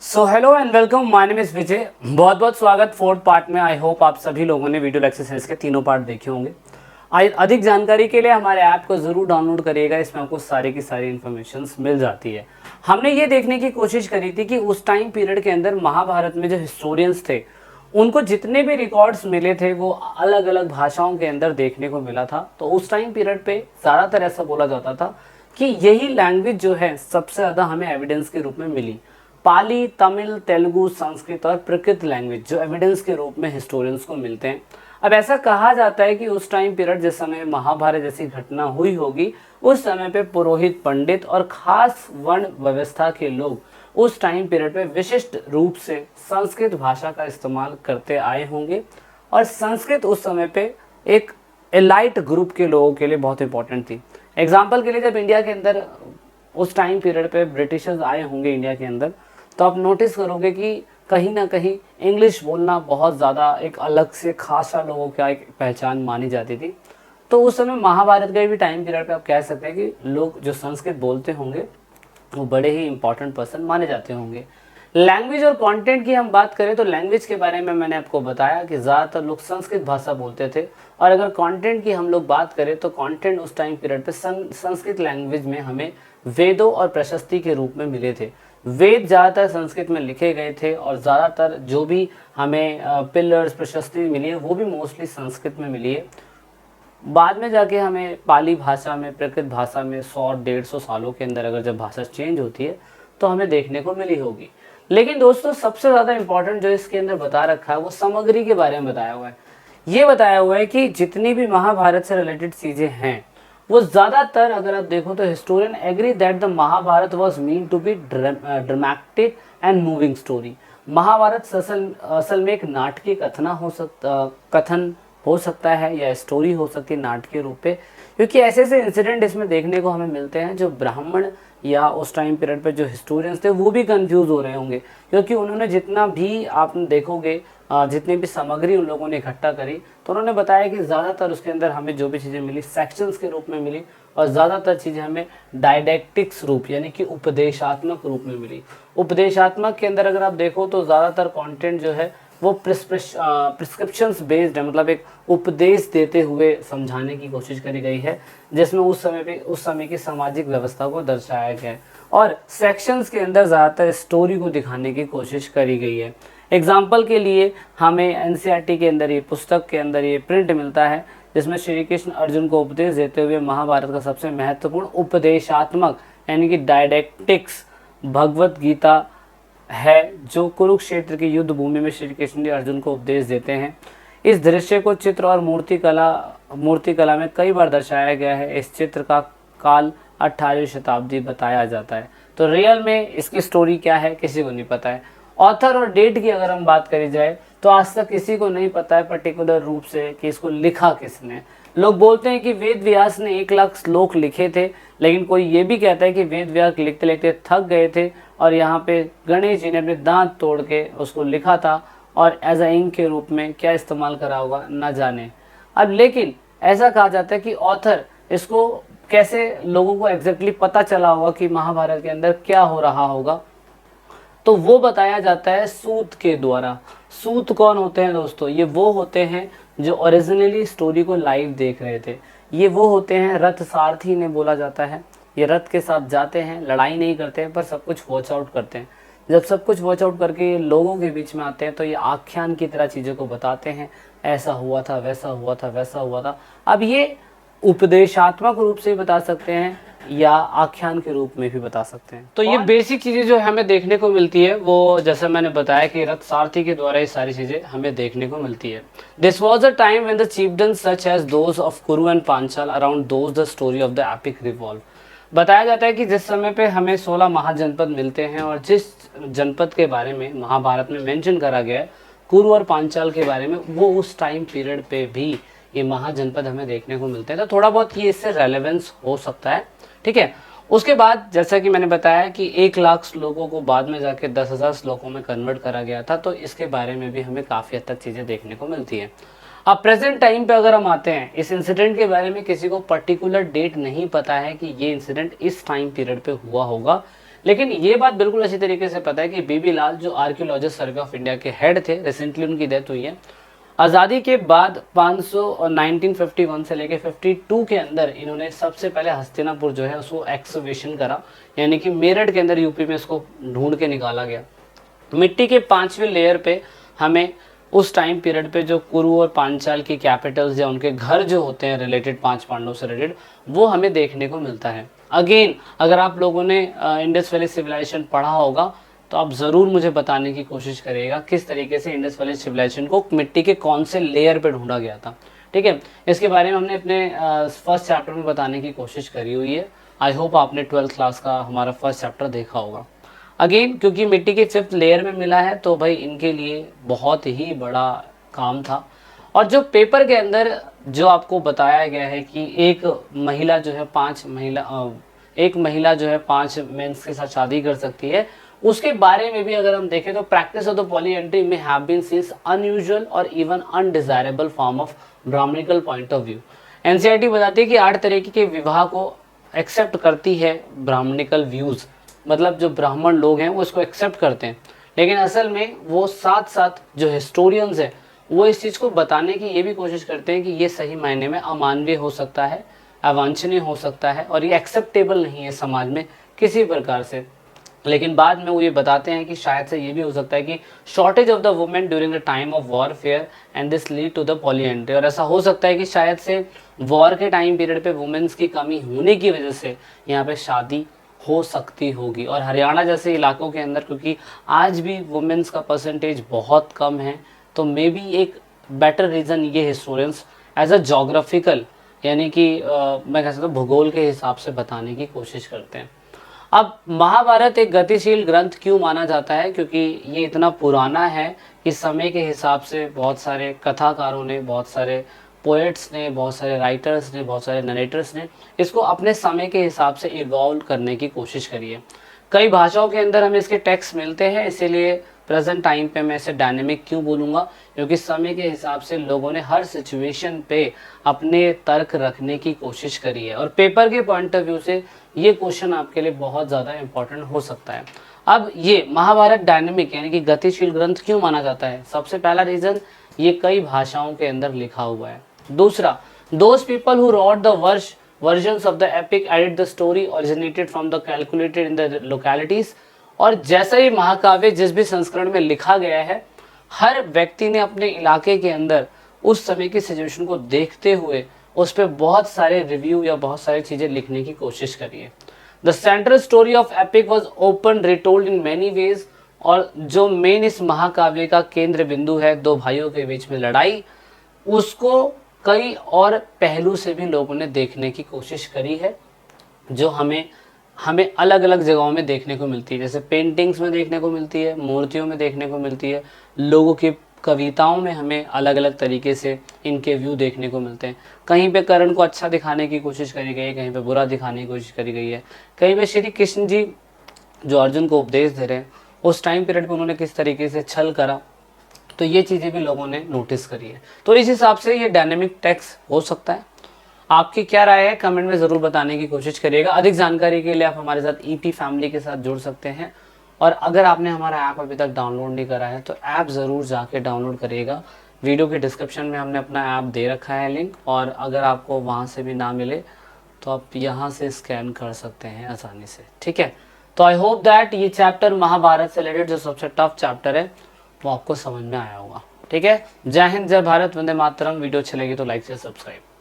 So hello and welcome, my name is Vijay. बहुत बहुत स्वागत फोर्थ पार्ट में। आई होप आप सभी लोगों ने वीडियो एक्सरसाइज के तीनों पार्ट देखे होंगे। अधिक जानकारी के लिए हमारे ऐप को ज़रूर डाउनलोड करिएगा, इसमें आपको सारी की सारी इन्फॉर्मेशन मिल जाती है। हमने ये देखने की कोशिश करी थी कि उस टाइम पीरियड के अंदर महाभारत में जो हिस्टोरियंस थे उनको जितने भी रिकॉर्ड्स मिले थे वो अलग अलग भाषाओं के अंदर देखने को मिला था। तो उस टाइम पीरियड पे ज़्यादातर ऐसा बोला जाता था कि यही लैंग्वेज जो है सबसे ज़्यादा हमें एविडेंस के रूप में मिली। पाली, तमिल, तेलुगु, संस्कृत और प्राकृत लैंग्वेज जो एविडेंस के रूप में हिस्टोरियंस को मिलते हैं। अब ऐसा कहा जाता है कि उस टाइम पीरियड जिस समय महाभारत जैसी घटना हुई होगी उस समय पे पुरोहित, पंडित और खास वर्ण व्यवस्था के लोग उस टाइम पीरियड पे विशिष्ट रूप से संस्कृत भाषा का इस्तेमाल करते आए होंगे। और संस्कृत उस समय पे एक एलाइट ग्रुप के लोगों के लिए बहुत इंपॉर्टेंट थी। एग्जाम्पल के लिए जब इंडिया के अंदर उस टाइम पीरियड पे ब्रिटिशर्स आए होंगे इंडिया के अंदर, तो आप नोटिस करोगे कि कहीं ना कहीं इंग्लिश बोलना बहुत ज़्यादा एक अलग से खासा लोगों का एक पहचान मानी जाती थी। तो उस समय महाभारत के भी टाइम पीरियड पे आप कह सकते हैं कि लोग जो संस्कृत बोलते होंगे वो बड़े ही इंपॉर्टेंट पर्सन माने जाते होंगे। लैंग्वेज और कंटेंट की हम बात करें तो लैंग्वेज के बारे में मैंने आपको बताया कि ज़्यादातर लोग संस्कृत भाषा बोलते थे। और अगर कंटेंट की हम लोग बात करें तो कंटेंट उस टाइम पीरियड पे संस्कृत लैंग्वेज में हमें वेदों और प्रशस्ति के रूप में मिले थे। वेद ज़्यादातर संस्कृत में लिखे गए थे और ज़्यादातर जो भी हमें पिलर्स प्रशस्ति मिली है वो भी मोस्टली संस्कृत में मिली है। बाद में जाके हमें पाली भाषा में, प्राकृत भाषा में 100-150 सालों के अंदर अगर जब भाषा चेंज होती है तो हमें देखने को मिली होगी। लेकिन दोस्तों सबसे ज़्यादा इंपॉर्टेंट जो इसके अंदर बता रखा है वो सामग्री के बारे में बताया हुआ है। ये बताया हुआ है कि जितनी भी महाभारत से रिलेटेड चीज़ें हैं वो ज़्यादातर अगर आप देखो तो historian agree that the Mahabharata was mean to be dramatic and moving story. Mahabharata असल में एक नाटकीय कथन हो सकता है या स्टोरी हो सकती है नाटकीय रूप पे, क्योंकि ऐसे ऐसे इंसिडेंट इसमें देखने को हमें मिलते हैं जो ब्राह्मण या उस टाइम पीरियड पे जो हिस्टोरियंस थे वो भी कंफ्यूज हो रहे होंगे, क्योंकि उन्होंने जितना भी आप देखोगे जितनी भी सामग्री उन लोगों ने इकट्ठा करी तो उन्होंने बताया कि ज़्यादातर उसके अंदर हमें जो भी चीज़ें मिली सेक्शंस के रूप में मिली और ज़्यादातर चीज़ें हमें डायडेक्टिक्स रूप यानी कि उपदेशात्मक रूप में मिली। उपदेशात्मक के अंदर अगर आप देखो तो ज़्यादातर कंटेंट जो है वो प्रिस्क्रिप्शंस बेस्ड है, मतलब एक उपदेश देते हुए समझाने की कोशिश करी गई है जिसमें उस समय की सामाजिक व्यवस्था को दर्शाया गया है। और सेक्शंस के अंदर ज़्यादातर स्टोरी को दिखाने की कोशिश करी गई है। एग्जाम्पल के लिए हमें एनसीईआरटी के अंदर ये पुस्तक के अंदर ये प्रिंट मिलता है जिसमें श्री कृष्ण अर्जुन को उपदेश देते हुए महाभारत का सबसे महत्वपूर्ण उपदेशात्मक यानी कि डायडेक्टिक्स भगवत गीता है जो कुरुक्षेत्र की युद्ध भूमि में श्री कृष्ण जी अर्जुन को उपदेश देते हैं। इस दृश्य को चित्र और मूर्तिकला में कई बार दर्शाया गया है। इस चित्र का काल 18वीं शताब्दी बताया जाता है। तो रियल में इसकी स्टोरी क्या है किसी को नहीं पता है। ऑथर और डेट की अगर हम बात करी जाए तो आज तक किसी को नहीं पता है पर्टिकुलर रूप से कि इसको लिखा किसने। लोग बोलते हैं कि वेद व्यास ने 1 लाख श्लोक लिखे थे, लेकिन कोई ये भी कहता है कि वेद व्यास लिखते लिखते थक गए थे और यहाँ पे गणेश जी ने अपने दांत तोड़ के उसको लिखा था और एज अ इंक के रूप में क्या इस्तेमाल करा होगा ना जाने। अब लेकिन ऐसा कहा जाता है कि ऑथर इसको कैसे लोगों को एग्जैक्टली पता चला होगा कि महाभारत के अंदर क्या हो रहा होगा, तो वो बताया जाता है सूत के द्वारा। सूत कौन होते हैं दोस्तों? ये वो होते हैं जो ओरिजिनली स्टोरी को लाइव देख रहे थे। ये वो होते हैं रथ सारथी ने बोला जाता है। ये रथ के साथ जाते हैं, लड़ाई नहीं करते हैं पर सब कुछ वॉच आउट करते हैं। जब सब कुछ वॉच आउट करके ये लोगों के बीच में आते हैं तो ये आख्यान की तरह चीज़ों को बताते हैं, ऐसा हुआ था, वैसा हुआ था, वैसा हुआ था। अब ये उपदेशात्मक रूप से बता सकते हैं या आख्यान के रूप में भी बता सकते हैं। तो ये बेसिक चीज़ें जो हमें देखने को मिलती है वो जैसे मैंने बताया कि रथ सारथी के द्वारा ये सारी चीज़ें हमें देखने को मिलती है। This was a time when the chieftains such as those of Kuru and Panchala around those the story of the epic revolve. बताया जाता है कि जिस समय पे हमें 16 महाजनपद मिलते हैं और जिस जनपद के बारे में महाभारत में मेंशन करा गया है कुरु और पांचाल के बारे में, वो उस टाइम पीरियड पे भी ये महाजनपद हमें देखने को मिलते हैं। तो थोड़ा बहुत ये इससे रेलेवेंस हो सकता है, ठीक है। उसके बाद जैसा कि मैंने बताया कि 1 लाख श्लोकों को बाद में जाके 10,000 श्लोकों में कन्वर्ट करा गया था, तो इसके बारे में भी हमें काफ़ी हद तक चीज़ें देखने को मिलती हैं। अब प्रेजेंट टाइम पे अगर हम आते हैं, इस इंसिडेंट के बारे में किसी को पर्टिकुलर डेट नहीं पता है कि ये इंसिडेंट इस टाइम पीरियड पे हुआ होगा, लेकिन ये बात बिल्कुल अच्छी तरीके से पता है कि बीबी लाल जो आर्कियोलॉजिस्ट सर्वे ऑफ इंडिया के हेड थे, रिसेंटली उनकी डेथ हुई है। आज़ादी के बाद 500 और 1951 से लेके 52 के अंदर इन्होंने सबसे पहले हस्तिनापुर जो है उसको एक्सकवेशन करा, यानी कि मेरठ के अंदर यूपी में इसको ढूंढ के निकाला गया। मिट्टी के 5वें लेयर पे हमें उस टाइम पीरियड पे जो कुरु और पांचाल की कैपिटल्स या उनके घर जो होते हैं रिलेटेड, 5 पांडव से रिलेटेड, वो हमें देखने को मिलता है। अगेन अगर आप लोगों ने इंडस वैली सिविलाइजेशन पढ़ा होगा तो आप ज़रूर मुझे बताने की कोशिश करिएगा किस तरीके से इंडस वैली सिविलाइजेशन को मिट्टी के कौन से लेयर पे ढूंढा गया था। ठीक है, इसके बारे में हमने अपने फर्स्ट चैप्टर में बताने की कोशिश करी हुई है। आई होप आपने 12th क्लास का हमारा फर्स्ट चैप्टर देखा होगा। अगेन क्योंकि मिट्टी के 5th लेयर में मिला है तो भाई इनके लिए बहुत ही बड़ा काम था। और जो पेपर के अंदर जो आपको बताया गया है कि एक महिला जो है 5 मेंस के साथ शादी कर सकती है, उसके बारे में भी अगर हम देखें तो प्रैक्टिस ऑफ द पॉलीएंड्री में हैव बीन सीन्स अनयूजुअल और even undesirable form of brahmanical point of view. NCERT बताती है कि 8 तरीके के विवाह को एक्सेप्ट करती है ब्राह्मणिकल व्यूज, मतलब जो ब्राह्मण लोग हैं वो इसको एक्सेप्ट करते हैं, लेकिन असल में वो साथ साथ जो हिस्टोरियंस हैं वो इस चीज़ को बताने की ये भी कोशिश करते हैं कि ये सही मायने में अमानवीय हो सकता है, अवांछनीय हो सकता है और ये एक्सेप्टेबल नहीं है समाज में किसी प्रकार से। लेकिन बाद में वो ये बताते हैं कि शायद से ये भी हो सकता है कि shortage of the women during the time of warfare and this lead to the polyandry, और ऐसा हो सकता है कि शायद से वॉर के टाइम पीरियड पे वुमेन्स की कमी होने की वजह से यहाँ पे शादी हो सकती होगी। और हरियाणा जैसे इलाकों के अंदर क्योंकि आज भी वुमेन्स का परसेंटेज बहुत कम है, तो मे बी एक बेटर रीज़न ये हिस्टोरियंस एज अ जोग्राफिकल यानी कि मैं कह सकता हूँ भूगोल के हिसाब से बताने की कोशिश करते हैं। अब महाभारत एक गतिशील ग्रंथ क्यों माना जाता है, क्योंकि ये इतना पुराना है कि समय के हिसाब से बहुत सारे कथाकारों ने, बहुत सारे पोएट्स ने, बहुत सारे राइटर्स ने, बहुत सारे नरेटर्स ने इसको अपने समय के हिसाब से इवॉल्व करने की कोशिश करी है। कई भाषाओं के अंदर हमें इसके टेक्स्ट मिलते हैं, इसीलिए प्रेजेंट टाइम पे मैं इसे डायनेमिक क्यों बोलूँगा, क्योंकि समय के हिसाब से लोगों ने हर सिचुएशन पे अपने तर्क रखने की कोशिश करी है। और पेपर के पॉइंट ऑफ व्यू से ये क्वेश्चन आपके लिए बहुत ज़्यादा इंपॉर्टेंट हो सकता है। अब ये महाभारत डायनेमिक यानी कि गतिशील ग्रंथ क्यों माना जाता है? सबसे पहला रीज़न, ये कई भाषाओं के अंदर लिखा हुआ है। दूसरा, those people who rot the versions of the epic added the story originated from the calculated in the localities। और जैसा ही महाकाव्य जिस भी संस्करण में लिखा गया है, हर व्यक्ति ने अपने इलाके के अंदर उस समय की सिचुएशन को देखते हुए उस पर बहुत सारे रिव्यू या बहुत सारी चीज़ें लिखने की कोशिश करी है। The central story of epic was open retold in many ways. और जो मेन इस महाकाव्य का केंद्र बिंदु है, दो भाइयों के बीच में लड़ाई, उसको कई और पहलू से भी लोगों ने देखने की कोशिश करी है, जो हमें अलग अलग जगहों में देखने को मिलती है। जैसे पेंटिंग्स में देखने को मिलती है, मूर्तियों में देखने को मिलती है, लोगों की कविताओं में हमें अलग अलग तरीके से इनके व्यू देखने को मिलते हैं। कहीं पे कर्ण को अच्छा दिखाने की कोशिश करी गई है, कहीं पे बुरा दिखाने की कोशिश करी गई है। कहीं पे श्री कृष्ण जी जो अर्जुन को उपदेश दे रहे हैं, उस टाइम पीरियड पे उन्होंने किस तरीके से छल करा, तो ये चीज़ें भी लोगों ने नोटिस करी है। तो इस हिसाब से ये डायनेमिक टेक्स्ट हो सकता है। आपकी क्या राय है कमेंट में ज़रूर बताने की कोशिश करिएगा। अधिक जानकारी के लिए आप हमारे साथ ईपी फैमिली के साथ जुड़ सकते हैं। और अगर आपने हमारा ऐप अभी तक डाउनलोड नहीं करा है तो ऐप ज़रूर जाके डाउनलोड करिएगा। वीडियो के डिस्क्रिप्शन में हमने अपना ऐप दे रखा है लिंक, और अगर आपको वहाँ से भी ना मिले तो आप यहाँ से स्कैन कर सकते हैं आसानी से। ठीक है, तो आई होप दैट ये चैप्टर महाभारत से रिलेटेड जो सबसे टफ चैप्टर है वो आपको समझ में आया होगा। ठीक है, जय हिंद, जय भारत, वंदे मातरम। वीडियो अच्छी लगी तो लाइक से सब्सक्राइब।